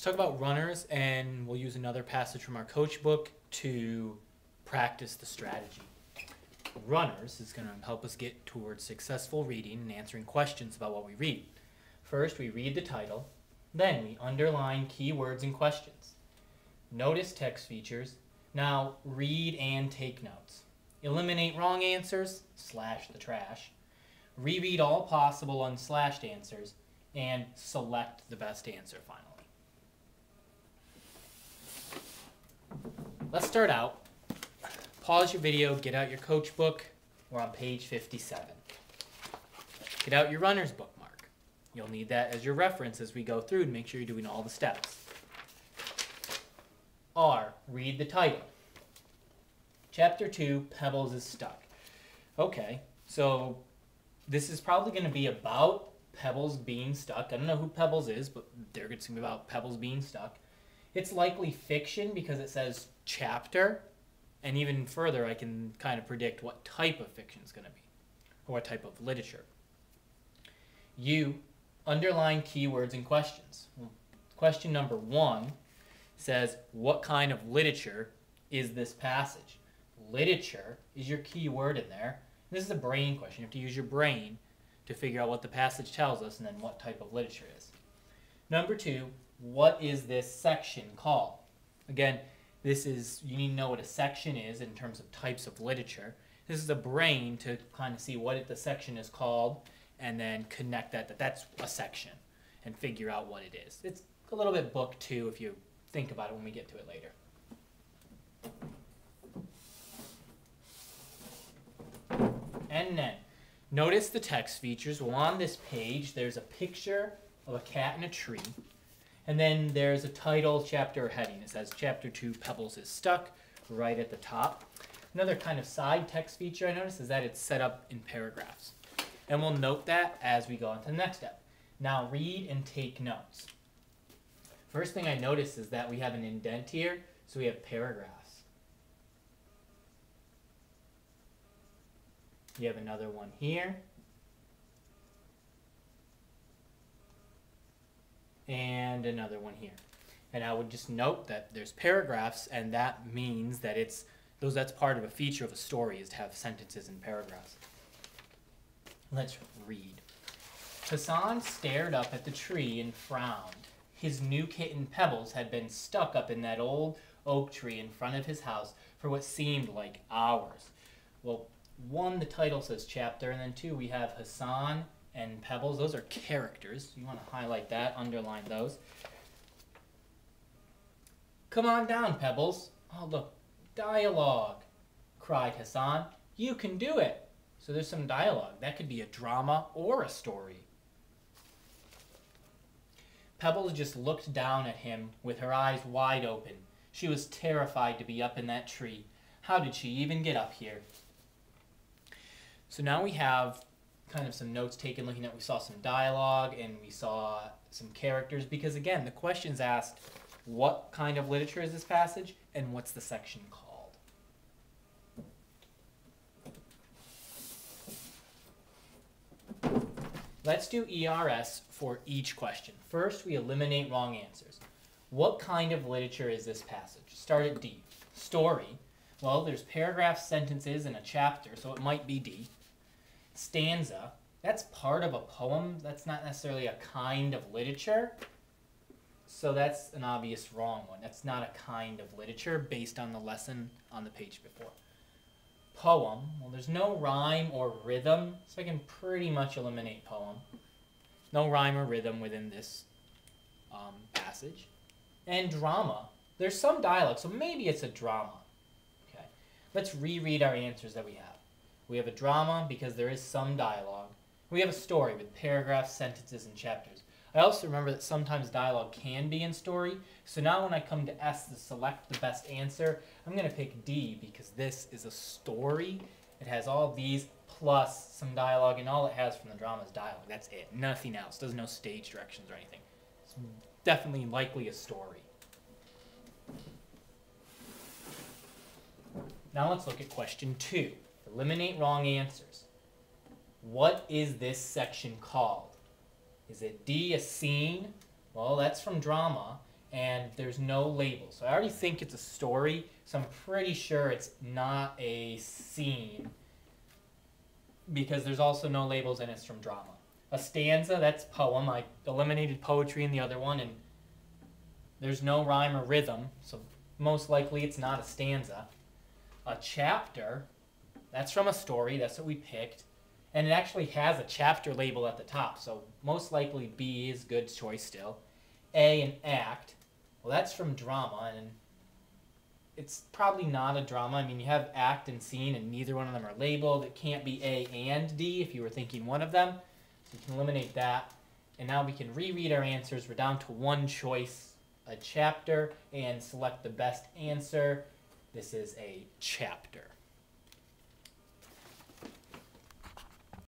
talk about runners, and we'll use another passage from our coach book to practice the strategy. Runners is going to help us get towards successful reading and answering questions about what we read. First, we read the title, then we underline keywords and questions. Notice text features. Now read and take notes. Eliminate wrong answers, slash the trash. Reread all possible unslashed answers, and select the best answer finally. Let's start out. Pause your video, get out your coach book. We're on page 57. Get out your runner's bookmark. You'll need that as your reference as we go through and make sure you're doing all the steps. R, read the title. Chapter 2, Pebbles is Stuck. Okay, so this is probably going to be about Pebbles being stuck. I don't know who Pebbles is, but they're going to be about Pebbles being stuck. It's likely fiction because it says chapter. And even further, I can kind of predict what type of fiction it's going to be, or what type of literature. U, underline keywords and questions. Question number 1 says, what kind of literature is this passage? Literature is your key word in there. This is a brain question. You have to use your brain to figure out what the passage tells us and then what type of literature it is. Number 2, what is this section called? Again, you need to know what a section is in terms of types of literature. This is a brain to kind of see what the section is called and then connect that's a section and figure out what it is. It's a little bit book 2 if you think about it when we get to it later. And then, notice the text features. Well, on this page, there's a picture of a cat in a tree. And then there's a title, chapter, or heading. It says Chapter 2, Pebbles is Stuck, right at the top. Another kind of side text feature I noticed is that it's set up in paragraphs. And we'll note that as we go on to the next step. Now read and take notes. First thing I notice is that we have an indent here, so we have paragraphs. You have another one here. And another one here. And I would just note that there's paragraphs, and that means that that's part of a feature of a story, is to have sentences and paragraphs. Let's read. Hassan stared up at the tree and frowned. His new kitten Pebbles had been stuck up in that old oak tree in front of his house for what seemed like hours. Well, 1, the title says chapter, and then 2, we have Hassan and Pebbles. Those are characters. You want to highlight that, underline those. Come on down, Pebbles. Oh, look, dialogue, cried Hassan. You can do it. So there's some dialogue. That could be a drama or a story. Pebbles just looked down at him with her eyes wide open. She was terrified to be up in that tree. How did she even get up here? So now we have kind of some notes taken looking at, we saw some dialogue and we saw some characters, because again, the questions asked what kind of literature is this passage and what's the section called. Let's do ERS for each question. First, we eliminate wrong answers. What kind of literature is this passage? Start at D. Story. Well, there's paragraphs, sentences, and a chapter, so it might be D. Stanza, that's part of a poem. That's not necessarily a kind of literature. So that's an obvious wrong one. That's not a kind of literature based on the lesson on the page before. Poem, well, there's no rhyme or rhythm, so I can pretty much eliminate poem. No rhyme or rhythm within this passage. And drama, there's some dialogue, so maybe it's a drama. Okay, let's reread our answers that we have. We have a drama because there is some dialogue. We have a story with paragraphs, sentences, and chapters. I also remember that sometimes dialogue can be in story. So now when I come to S to select the best answer, I'm going to pick D because this is a story. It has all these plus some dialogue, and all it has from the drama is dialogue. That's it. Nothing else. Doesn't know stage directions or anything. It's definitely likely a story. Now let's look at question 2. Eliminate wrong answers. What is this section called? Is it D, a scene? Well, that's from drama. and there's no label. So I already think it's a story, so I'm pretty sure it's not a scene because there's also no labels and it's from drama. A stanza, that's poem. I eliminated poetry in the other one, and there's no rhyme or rhythm, so most likely it's not a stanza. A chapter, that's from a story, that's what we picked. And it actually has a chapter label at the top, so most likely B is good choice still. A, an act, well that's from drama, and it's probably not a drama. I mean, you have act and scene, and neither one of them are labeled. It can't be A and D if you were thinking one of them. So you can eliminate that. And now we can reread our answers. We're down to one choice, a chapter, and select the best answer. This is a chapter.